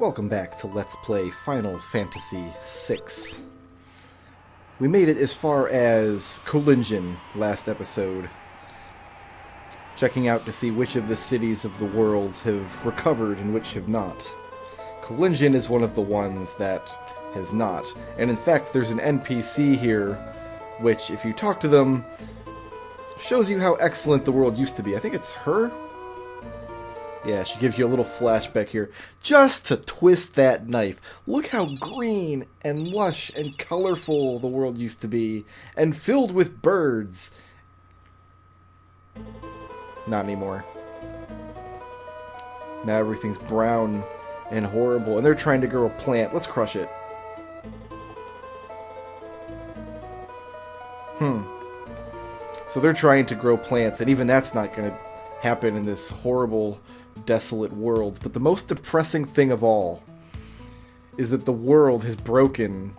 Welcome back to Let's Play Final Fantasy VI. We made it as far as Colingen last episode, checking out to see which of the cities of the world have recovered and which have not. Colingen is one of the ones that has not, and in fact there's an NPC here which, if you talk to them, shows you how excellent the world used to be. I think it's her? Yeah, she gives you a little flashback here. Just to twist that knife. Look how green and lush and colorful the world used to be. And filled with birds. Not anymore. Now everything's brown and horrible. And they're trying to grow a plant. Let's crush it. So they're trying to grow plants. And even that's not going to happen in this horrible, desolate world. But the most depressing thing of all is that the world has broken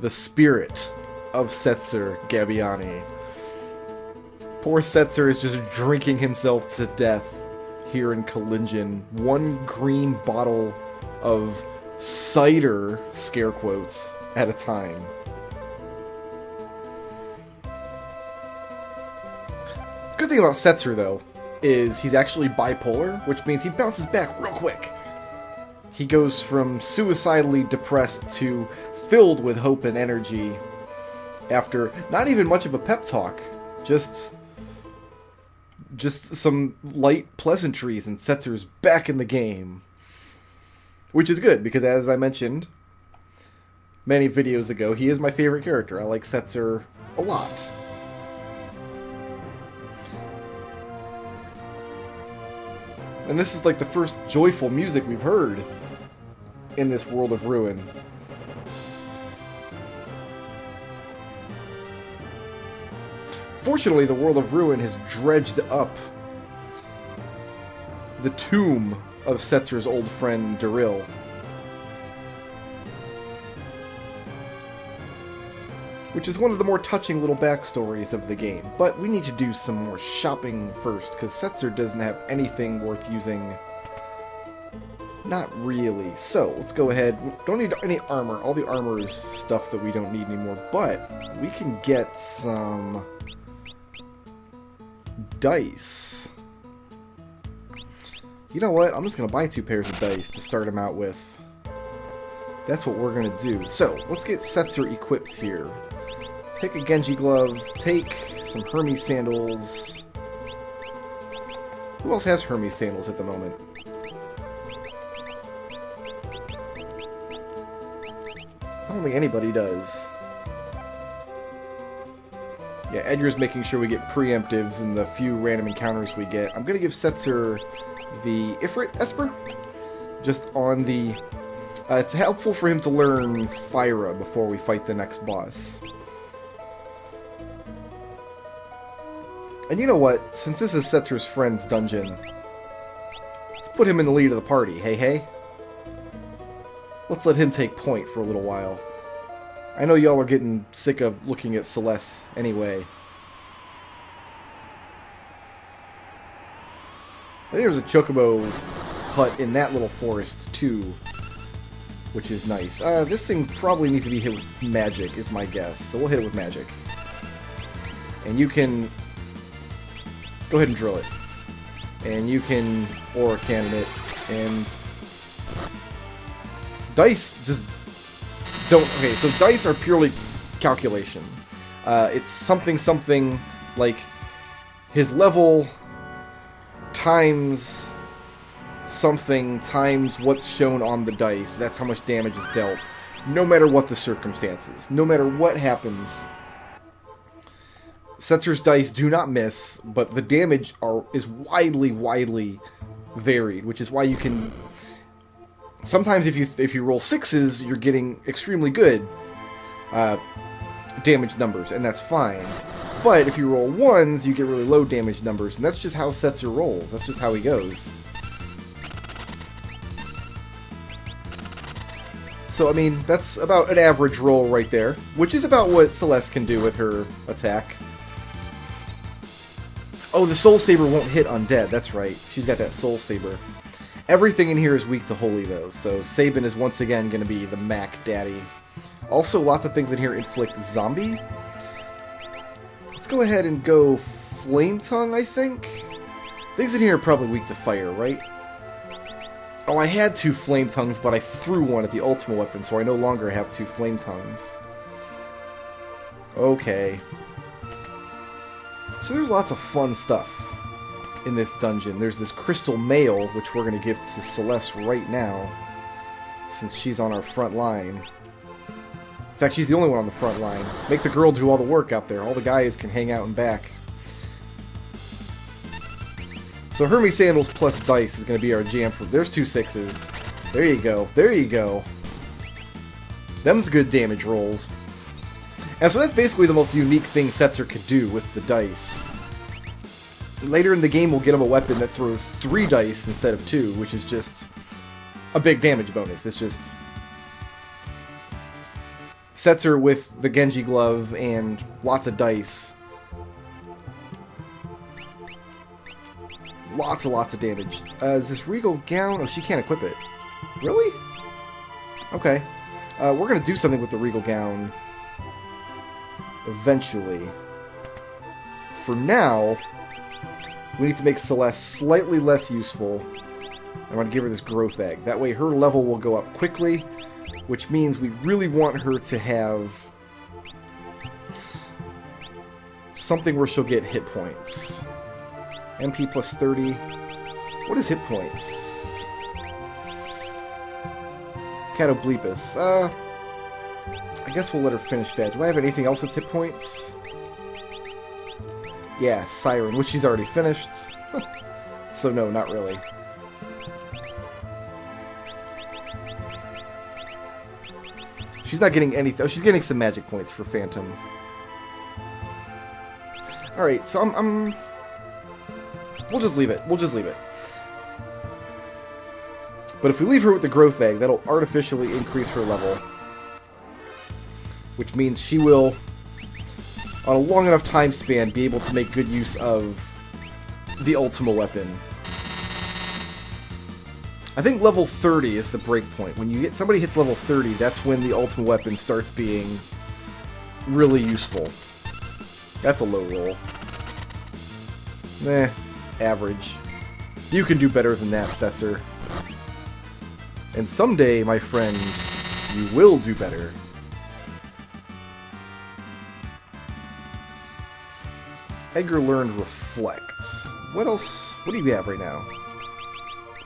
the spirit of Setzer Gabbiani. Poor Setzer is just drinking himself to death here in Colingen. One green bottle of cider, scare quotes, at a time. Good thing about Setzer, though, is he's actually bipolar, which means he bounces back real quick. He goes from suicidally depressed to filled with hope and energy after not even much of a pep talk, just some light pleasantries, and Setzer's back in the game. Which is good, because as I mentioned many videos ago, he is my favorite character. I like Setzer a lot. And this is like the first joyful music we've heard in this world of ruin. Fortunately, the world of ruin has dredged up the tomb of Setzer's old friend Daryl. Which is one of the more touching little backstories of the game. But we need to do some more shopping first, because Setzer doesn't have anything worth using. Not really. So, let's go ahead. We don't need any armor. All the armor is stuff that we don't need anymore. But we can get some dice. You know what? I'm just going to buy 2 pairs of dice to start him out with. That's what we're going to do. So, let's get Setzer equipped here. Take a Genji glove, take some Hermes sandals. Who else has Hermes sandals at the moment? I don't think anybody does. Yeah, Edgar's making sure we get preemptives in the few random encounters we get. I'm going to give Setzer the Ifrit Esper. Just on the... it's helpful for him to learn Fyra before we fight the next boss. And you know what? Since this is Setzer's friend's dungeon, let's put him in the lead of the party. Hey, hey. Let's let him take point for a little while. I know y'all are getting sick of looking at Celes anyway. I think there's a chocobo hut in that little forest too, which is nice. This thing probably needs to be hit with magic, is my guess. So we'll hit it with magic. And you can... go ahead and drill it. And you can aura cannon it. And... dice just don't... okay, so dice are purely calculation. It's something like his level times something times what's shown on the dice. That's how much damage is dealt. No matter what the circumstances. No matter what happens. Setzer's dice do not miss, but the damage is widely varied, which is why you can... sometimes if you roll 6s, you're getting extremely good damage numbers, and that's fine. But if you roll 1s, you get really low damage numbers, and that's just how Setzer rolls. That's just how he goes. So, I mean, that's about an average roll right there, which is about what Celes can do with her attack. Oh, the Soul Saber won't hit undead. That's right. She's got that Soul Saber. Everything in here is weak to holy, though, so Sabin is once again going to be the Mac Daddy. Also, lots of things in here inflict zombie. Let's go ahead and go Flame Tongue, I think? Things in here are probably weak to fire, right? Oh, I had 2 Flame Tongues, but I threw one at the ultimate weapon, so I no longer have 2 Flame Tongues. Okay. So there's lots of fun stuff in this dungeon. There's this crystal mail, which we're going to give to Celes right now, since she's on our front line. In fact, she's the only one on the front line. Make the girl do all the work out there. All the guys can hang out and back. So Hermes Sandals plus Dice is going to be our jam for... There's 2 6s. There you go. There you go. Them's good damage rolls. And so that's basically the most unique thing Setzer could do with the dice. Later in the game, we'll get him a weapon that throws 3 dice instead of 2, which is just a big damage bonus. It's just Setzer with the Genji glove and lots of dice. Lots and lots of damage. Is this Regal Gown? Oh, she can't equip it. Really? Okay. We're going to do something with the Regal Gown eventually. For now, we need to make Celes slightly less useful. I'm going to give her this growth egg. That way her level will go up quickly, which means we really want her to have something where she'll get hit points. MP plus 30. What is hit points? Catoblepus. I guess we'll let her finish that. Do I have anything else that's hit points? Yeah, Siren, which she's already finished. So no, not really. She's not getting anything. Oh, she's getting some magic points for Phantom. Alright, so I'm... We'll just leave it. We'll just leave it. But if we leave her with the growth egg, that'll artificially increase her level. Which means she will, on a long enough time span, be able to make good use of the Ultima weapon. I think level 30 is the break point. When you get somebody hits level 30, that's when the Ultima weapon starts being really useful. That's a low roll. Average. You can do better than that, Setzer. And someday, my friend, you will do better. Edgar learned Reflects. What else? What do you have right now?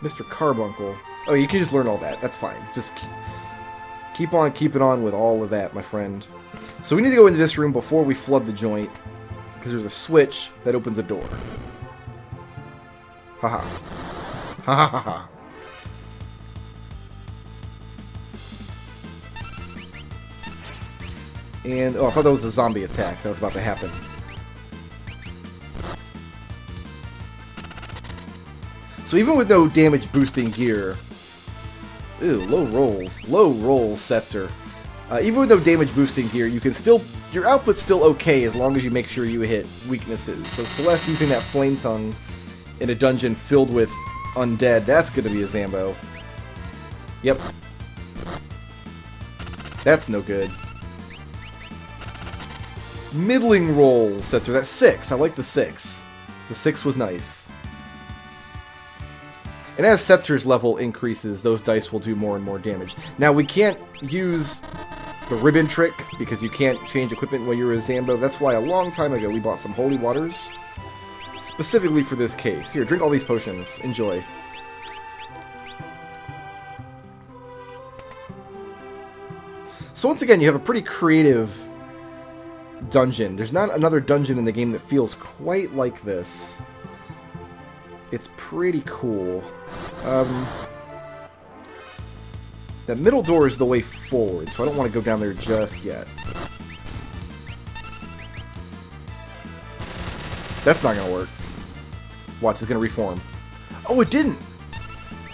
Mr. Carbuncle. Oh, you can just learn all that. That's fine. Just keep on keeping on with all of that, my friend. So we need to go into this room before we flood the joint, because there's a switch that opens a door. Haha. Ha ha ha ha. And, oh, I thought that was a zombie attack that was about to happen. So even with no damage boosting gear... Ew, low rolls. Low rolls, Setzer. Even with no damage boosting gear, you can still... Your output's still okay as long as you make sure you hit weaknesses. So Celes using that Flame Tongue in a dungeon filled with undead, that's going to be a Zambo. Yep. That's no good. Middling roll, Setzer. That's 6. I like the 6. The 6 was nice. And as Setzer's level increases, those dice will do more and more damage. Now, we can't use the ribbon trick, because you can't change equipment while you're a Zambo. That's why a long time ago we bought some holy waters, specifically for this case. Here, drink all these potions. Enjoy. So once again, you have a pretty creative dungeon. There's not another dungeon in the game that feels quite like this. It's pretty cool. That middle door is the way forward, so I don't want to go down there just yet. That's not going to work. Watch, it's going to reform. Oh, it didn't!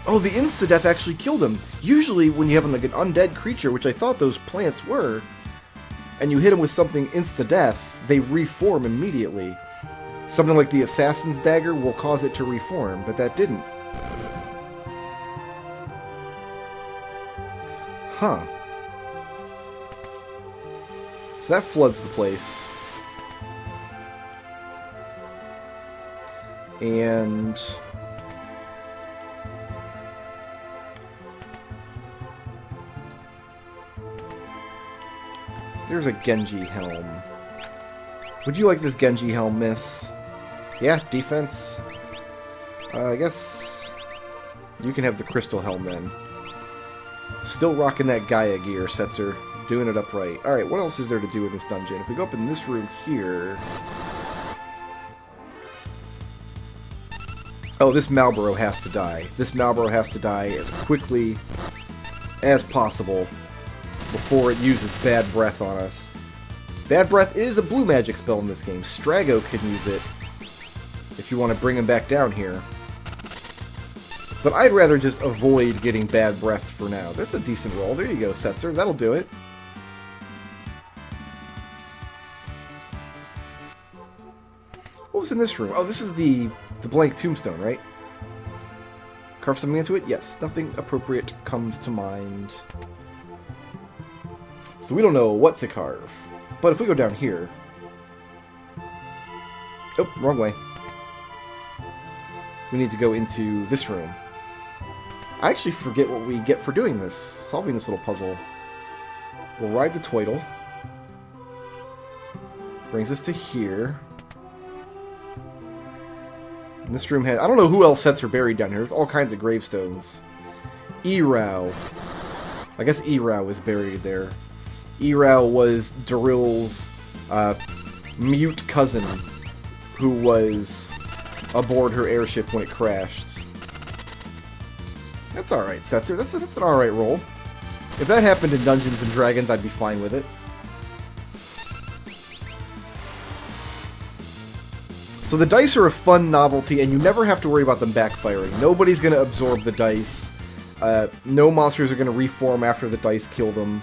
Oh, the insta-death actually killed him. Usually, when you have like an undead creature, which I thought those plants were, and you hit them with something insta-death, they reform immediately. Something like the Assassin's Dagger will cause it to reform, but that didn't. Huh. So that floods the place. And... there's a Genji helm. Would you like this Genji helm, miss? Yeah, defense. I guess you can have the crystal helm then. Still rocking that Gaia gear, Setzer. Doing it upright. Alright, what else is there to do in this dungeon? If we go up in this room here... oh, this Malboro has to die. This Malboro has to die as quickly as possible before it uses Bad Breath on us. Bad Breath is a blue magic spell in this game. Strago can use it if you want to bring him back down here. But I'd rather just avoid getting Bad Breath for now. That's a decent roll. There you go, Setzer. That'll do it. What was in this room? Oh, this is the blank tombstone, right? Carve something into it? Yes. Nothing appropriate comes to mind. So we don't know what to carve. But if we go down here... oh, wrong way. We need to go into this room. I actually forget what we get for doing this, solving this little puzzle. We'll ride the Toidle. Brings us to here. And this room has... I don't know who else Setzer buried down here. There's all kinds of gravestones. Erau. I guess Erau is buried there. Erau was Daryl's mute cousin who was aboard her airship when it crashed. That's alright, Setzer. That's an alright roll. If that happened in Dungeons & Dragons, I'd be fine with it. So the dice are a fun novelty, and you never have to worry about them backfiring. Nobody's going to absorb the dice. No monsters are going to reform after the dice kill them.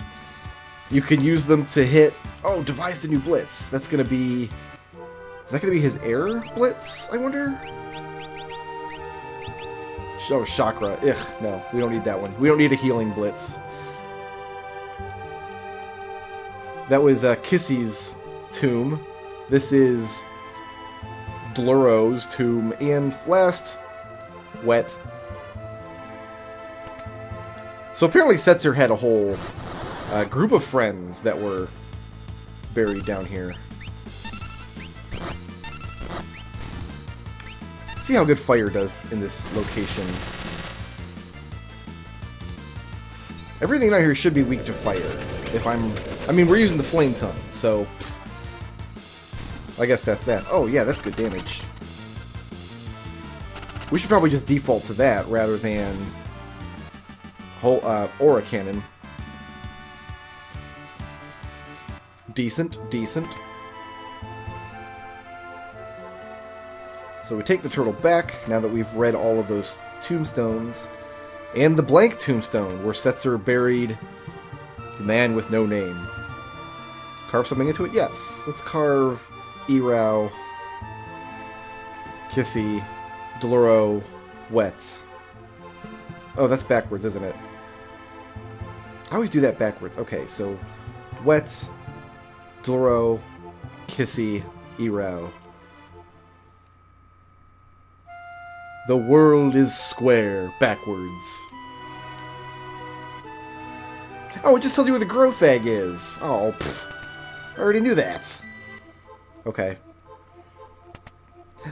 You can use them to hit... oh, devised a new blitz. That's going to be... is that going to be his air blitz, I wonder? Oh, chakra. Ugh, no. We don't need that one. We don't need a healing blitz. That was Kissy's tomb. This is Dluro's tomb. And last, Wet. So apparently Setzer had a whole group of friends that were buried down here. See how good fire does in this location. Everything out here should be weak to fire. If I mean, we're using the flame tongue, so I guess that's that. Oh yeah, that's good damage. We should probably just default to that rather than whole aura cannon. Decent, decent. So we take the turtle back, now that we've read all of those tombstones. And the blank tombstone, where Setzer buried the man with no name. Carve something into it? Yes. Let's carve Erau, Kissy, Dluro, Wet. Oh, that's backwards, isn't it? I always do that backwards. Okay, so Wet, Dluro, Kissy, Erau. The world is square, backwards. Oh, it just tells you where the growth egg is. Oh, pfft. I already knew that. Okay.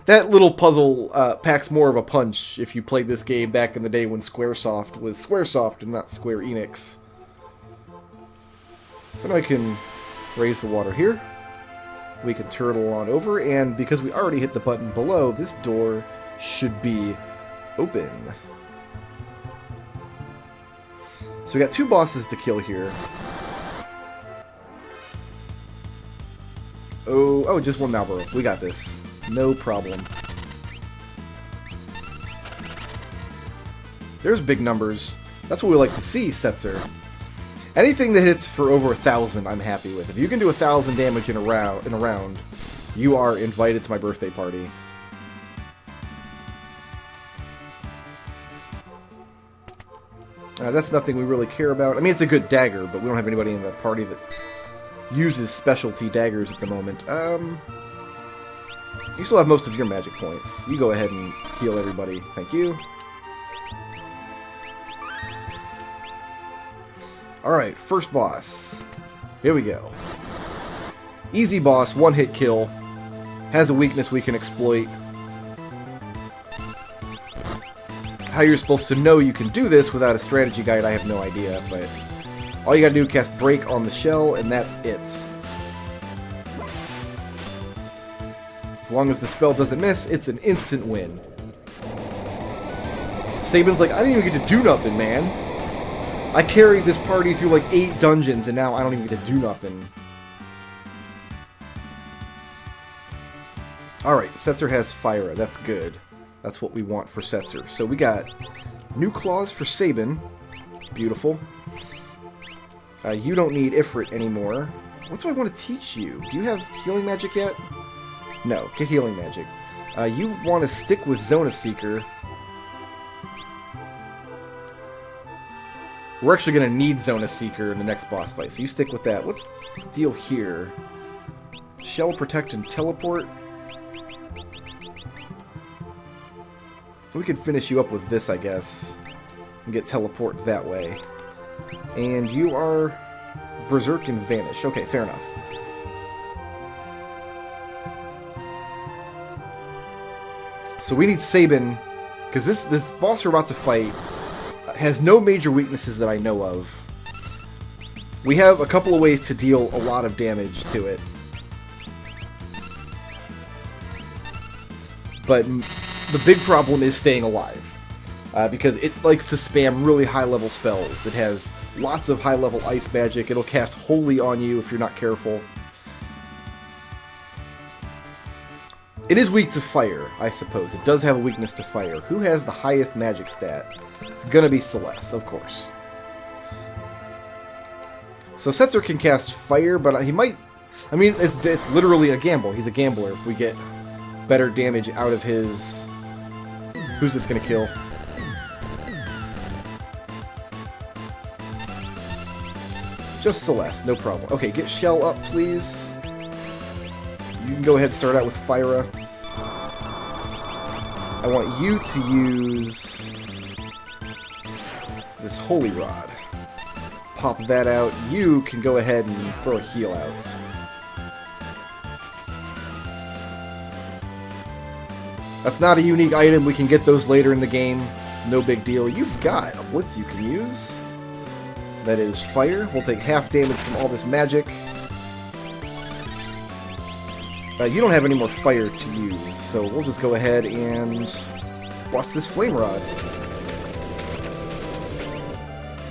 That little puzzle packs more of a punch if you played this game back in the day when Squaresoft was Squaresoft and not Square Enix. So now I can raise the water here. We can turtle on over, and because we already hit the button below, this door should be open. So we got two bosses to kill here. Oh, just one Malboro. We got this. No problem. There's big numbers. That's what we like to see, Setzer. Anything that hits for over 1,000, I'm happy with. If you can do 1,000 damage in a round, you are invited to my birthday party. That's nothing we really care about. I mean, it's a good dagger, but we don't have anybody in the party that uses specialty daggers at the moment. You still have most of your magic points. You go ahead and heal everybody. Thank you. Alright, first boss. Here we go. Easy boss, one-hit kill. Has a weakness we can exploit. How you're supposed to know you can do this without a strategy guide, I have no idea, but all you gotta do is cast Break on the shell, and that's it. As long as the spell doesn't miss, it's an instant win. Sabin's like, I didn't even get to do nothing, man. I carried this party through like 8 dungeons, and now I don't even get to do nothing. Alright, Setzer has Fira. That's good. That's what we want for Setzer. So we got new claws for Sabin. Beautiful. You don't need Ifrit anymore. What do I want to teach you? Do you have healing magic yet? No, get healing magic. You want to stick with Zona Seeker. We're actually going to need Zona Seeker in the next boss fight, so you stick with that. What's the deal here? Shell, Protect, and Teleport. We could finish you up with this, I guess. And get Teleport that way. And you are Berserk and Vanish. Okay, fair enough. So we need Sabin, because this boss we're about to fight has no major weaknesses that I know of. We have a couple of ways to deal a lot of damage to it. But the big problem is staying alive. Because it likes to spam really high-level spells. It has lots of high-level ice magic. It'll cast Holy on you if you're not careful. It is weak to fire, I suppose. It does have a weakness to fire. Who has the highest magic stat? It's gonna be Celes, of course. So Setzer can cast fire, but he might... I mean, it's literally a gamble. He's a gambler. If we get better damage out of his... Who's this gonna kill? Just Celes, no problem. Okay, get Shell up, please. You can go ahead and start out with Fira. I want you to use this Holy Rod. Pop that out. You can go ahead and throw a heal out. That's not a unique item. We can get those later in the game. No big deal. You've got a Blitz you can use. That is fire. We'll take half damage from all this magic. You don't have any more fire to use, so we'll just go ahead and bust this Flame Rod.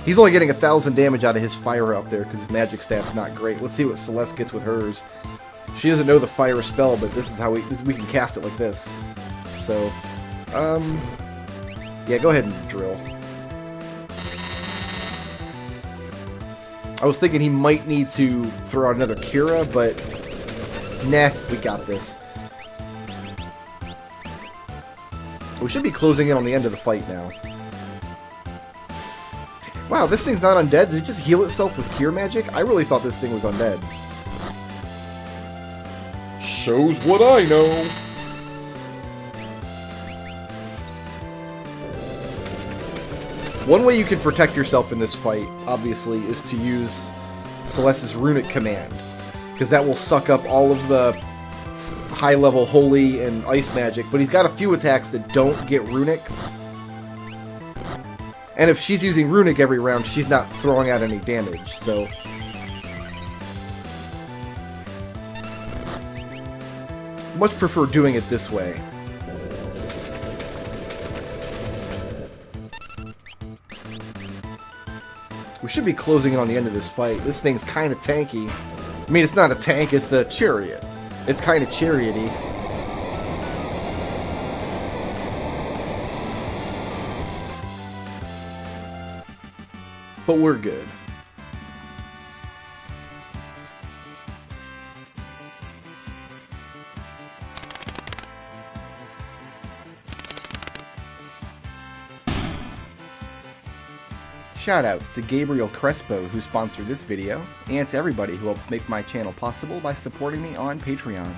He's only getting 1,000 damage out of his fire up there because his magic stat's not great. Let's see what Celes gets with hers. She doesn't know the fire spell, but this is how we can cast it like this. So, yeah, go ahead and drill. I was thinking he might need to throw out another Kira, but nah, we got this. We should be closing in on the end of the fight now. Wow, this thing's not undead? Did it just heal itself with cure magic? I really thought this thing was undead. Shows what I know. One way you can protect yourself in this fight, obviously, is to use Celeste's Runic Command. Because that will suck up all of the high-level Holy and Ice magic. But he's got a few attacks that don't get Runics. And if she's using Runic every round, she's not throwing out any damage, so... much prefer doing it this way. We should be closing in on the end of this fight. This thing's kind of tanky. I mean, it's not a tank, it's a chariot. It's kind of chariot-y. But we're good. shoutouts to Gabriel Crespo, who sponsored this video, and to everybody who helps make my channel possible by supporting me on Patreon.